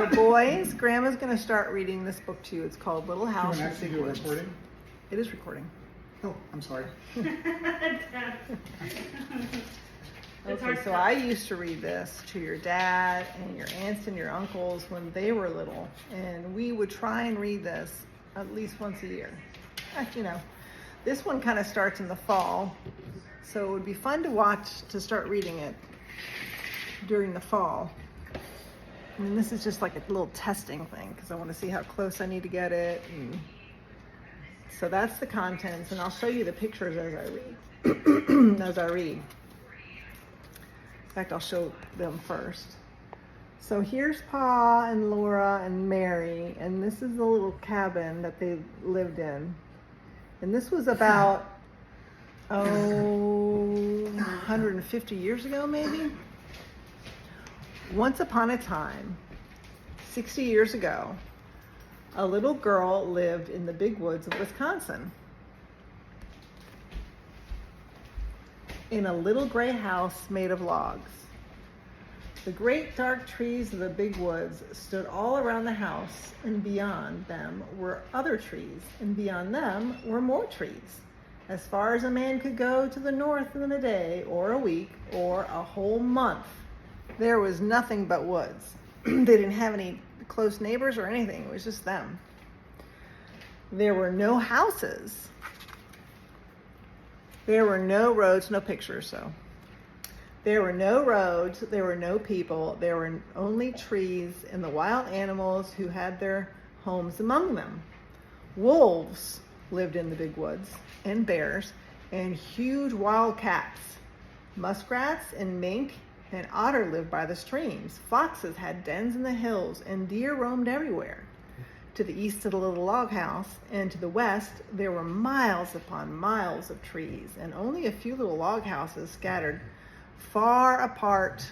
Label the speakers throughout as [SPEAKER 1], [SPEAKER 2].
[SPEAKER 1] So boys, Grandma's going to start reading this book to you. It's called Little House in the Big Woods.
[SPEAKER 2] Recording?
[SPEAKER 1] It is recording.
[SPEAKER 2] Oh, I'm sorry.
[SPEAKER 1] Okay, so I used to read this to your dad and your aunts and your uncles when they were little, and we would try and read this at least once a year. You know, this one kind of starts in the fall, so it would be fun to watch to start reading it during the fall. And this is just like a little testing thing because I want to see how close I need to get it. And so that's the contents, and I'll show you the pictures as I read. As I read. In fact, I'll show them first. So here's Pa and Laura and Mary, and this is the little cabin that they lived in. And this was about, 150 years ago maybe? Once upon a time, 60 years ago, a little girl lived in the big woods of Wisconsin. In a little gray house made of logs. The great dark trees of the big woods stood all around the house, and beyond them were other trees, and beyond them were more trees. As far as a man could go to the north in a day, or a week, or a whole month, there was nothing but woods. They didn't have any close neighbors or anything. It was just them. There were no houses. There were no roads, no pictures, so. There were no roads, there were no people, there were only trees and the wild animals who had their homes among them. Wolves lived in the big woods, and bears, and huge wild cats. Muskrats and mink and otter lived by the streams. Foxes had dens in the hills, and deer roamed everywhere. To the east of the little log house, and to the west, there were miles upon miles of trees, and only a few little log houses scattered far apart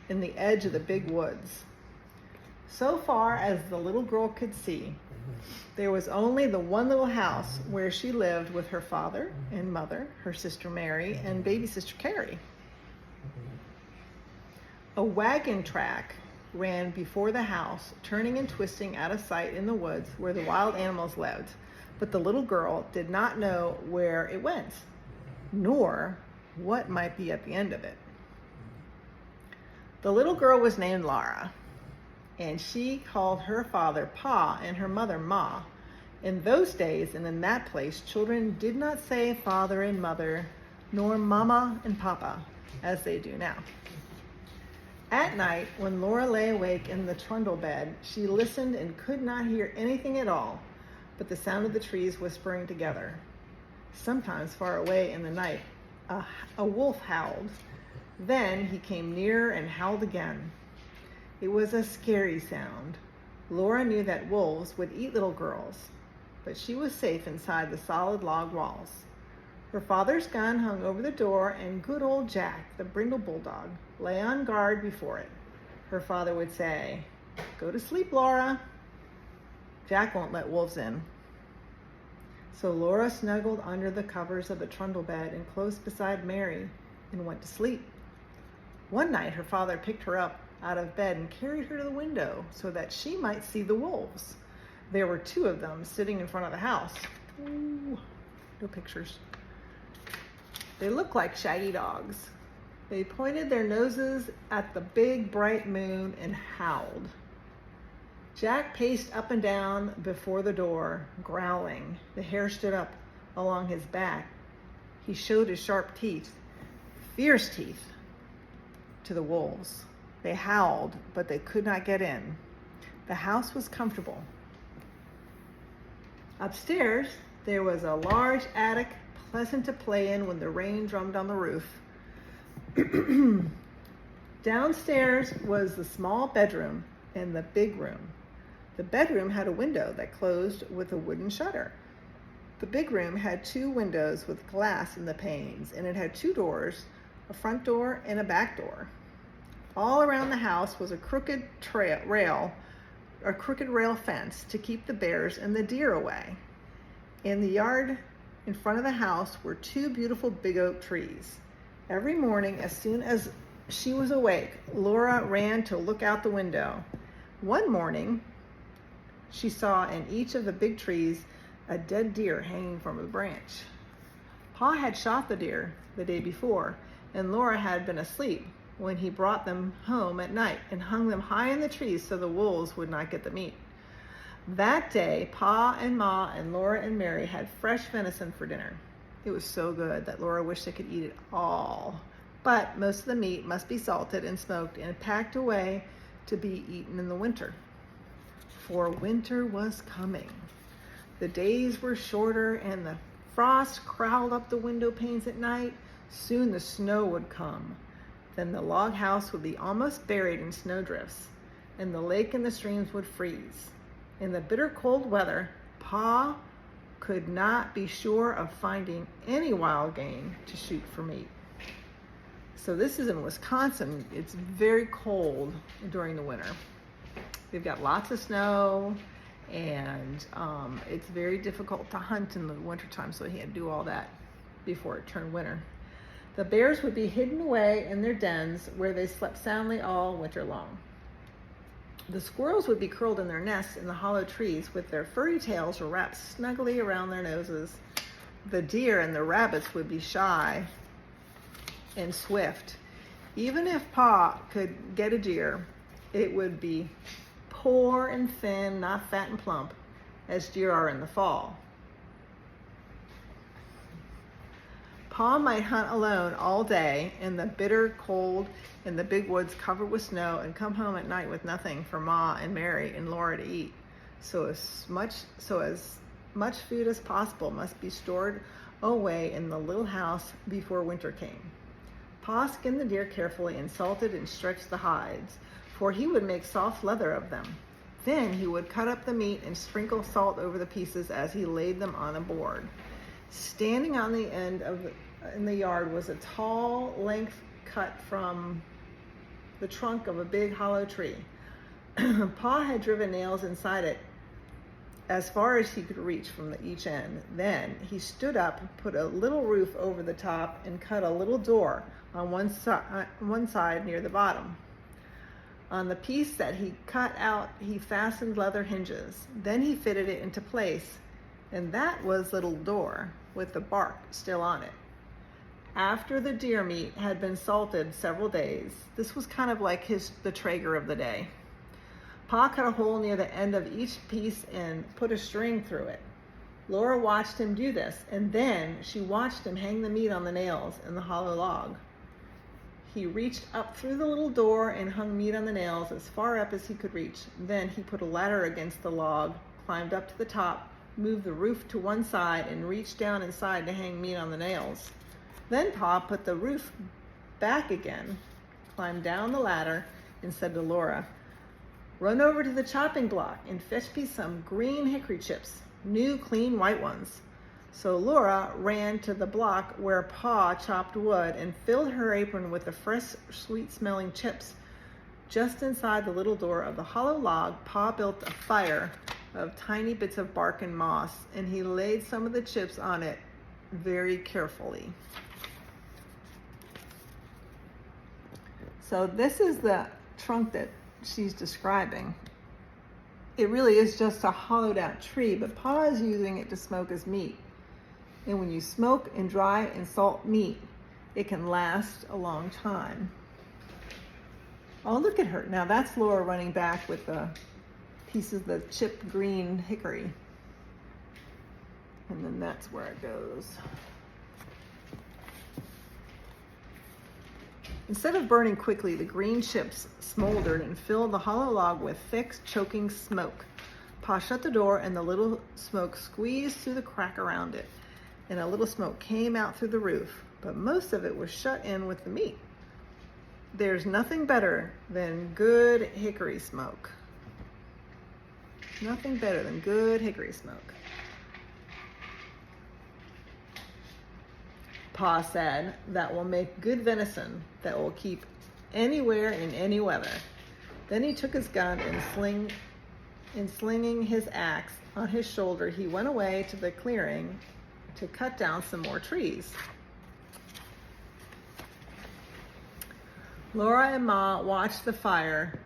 [SPEAKER 1] in the edge of the big woods. So far as the little girl could see, there was only the one little house where she lived with her father and mother, her sister Mary, and baby sister Carrie. A wagon track ran before the house, turning and twisting out of sight in the woods where the wild animals lived. But the little girl did not know where it went, nor what might be at the end of it. The little girl was named Laura, and she called her father Pa and her mother Ma. In those days and in that place, children did not say father and mother, nor mama and papa, as they do now. At night, when Laura lay awake in the trundle bed, she listened and could not hear anything at all but the sound of the trees whispering together. Sometimes far away in the night, a wolf howled. Then he came nearer and howled again. It was a scary sound. Laura knew that wolves would eat little girls, but she was safe inside the solid log walls. Her father's gun hung over the door, and good old Jack, the brindle bulldog, lay on guard before it. Her father would say, "Go to sleep, Laura. Jack won't let wolves in." So Laura snuggled under the covers of the trundle bed and close beside Mary and went to sleep. One night her father picked her up out of bed and carried her to the window so that she might see the wolves. There were two of them sitting in front of the house. Ooh, no pictures. They looked like shaggy dogs. They pointed their noses at the big bright moon and howled. Jack paced up and down before the door, growling. The hair stood up along his back. He showed his sharp teeth, fierce teeth, to the wolves. They howled, but they could not get in. The house was comfortable. Upstairs, there was a large attic, pleasant to play in when the rain drummed on the roof. Downstairs was the small bedroom and the big room. The bedroom had a window that closed with a wooden shutter. The big room had two windows with glass in the panes, and it had two doors, a front door and a back door. All around the house was a crooked rail fence to keep the bears and the deer away. In the yard in front of the house were two beautiful big oak trees. Every morning, as soon as she was awake, Laura ran to look out the window. One morning, she saw in each of the big trees a dead deer hanging from a branch. Pa had shot the deer the day before, and Laura had been asleep when he brought them home at night and hung them high in the trees so the wolves would not get the meat. That day, Pa and Ma and Laura and Mary had fresh venison for dinner. It was so good that Laura wished they could eat it all. But most of the meat must be salted and smoked and packed away to be eaten in the winter. For winter was coming. The days were shorter and the frost crawled up the window panes at night. Soon the snow would come. Then the log house would be almost buried in snowdrifts, and the lake and the streams would freeze. In the bitter cold weather, Pa could not be sure of finding any wild game to shoot for meat. So this is in Wisconsin. It's very cold during the winter. They've got lots of snow, and it's very difficult to hunt in the wintertime, so he had to do all that before it turned winter. The bears would be hidden away in their dens where they slept soundly all winter long. The squirrels would be curled in their nests in the hollow trees with their furry tails wrapped snugly around their noses. The deer and the rabbits would be shy and swift. Even if Pa could get a deer, it would be poor and thin, not fat and plump, as deer are in the fall. Pa might hunt alone all day in the bitter cold in the big woods covered with snow and come home at night with nothing for Ma and Mary and Laura to eat. So as much food as possible must be stored away in the little house before winter came. Pa skinned the deer carefully and salted and stretched the hides, for he would make soft leather of them. Then he would cut up the meat and sprinkle salt over the pieces as he laid them on a board. Standing on the end in the yard was a tall length cut from the trunk of a big hollow tree. Pa had driven nails inside it as far as he could reach from each end. Then he stood up, put a little roof over the top, and cut a little door on one side near the bottom. On the piece that he cut out, he fastened leather hinges. Then he fitted it into place, and that was the little door with the bark still on it. After the deer meat had been salted several days, this was kind of like the Traeger of the day. Pa cut a hole near the end of each piece and put a string through it. Laura watched him do this, and then she watched him hang the meat on the nails in the hollow log. He reached up through the little door and hung meat on the nails as far up as he could reach. Then he put a ladder against the log, climbed up to the top, moved the roof to one side, and reached down inside to hang meat on the nails. Then Pa put the roof back again, climbed down the ladder, and said to Laura, "Run over to the chopping block and fetch me some green hickory chips, new clean white ones." So Laura ran to the block where Pa chopped wood and filled her apron with the fresh, sweet-smelling chips. Just inside the little door of the hollow log, Pa built a fire of tiny bits of bark and moss, and he laid some of the chips on it very carefully. So this is the trunk that she's describing. It really is just a hollowed out tree, but Pa is using it to smoke his meat. And when you smoke and dry and salt meat, it can last a long time. Oh, look at her. Now that's Laura running back with the pieces of the chipped green hickory. And then that's where it goes. Instead of burning quickly, the green chips smoldered and filled the hollow log with thick, choking smoke. Pa shut the door, and the little smoke squeezed through the crack around it, and a little smoke came out through the roof, but most of it was shut in with the meat. There's nothing better than good hickory smoke. Nothing better than good hickory smoke. Pa said, "That will make good venison that will keep anywhere in any weather." Then he took his gun and slinging his axe on his shoulder, he went away to the clearing to cut down some more trees. Laura and Ma watched the fire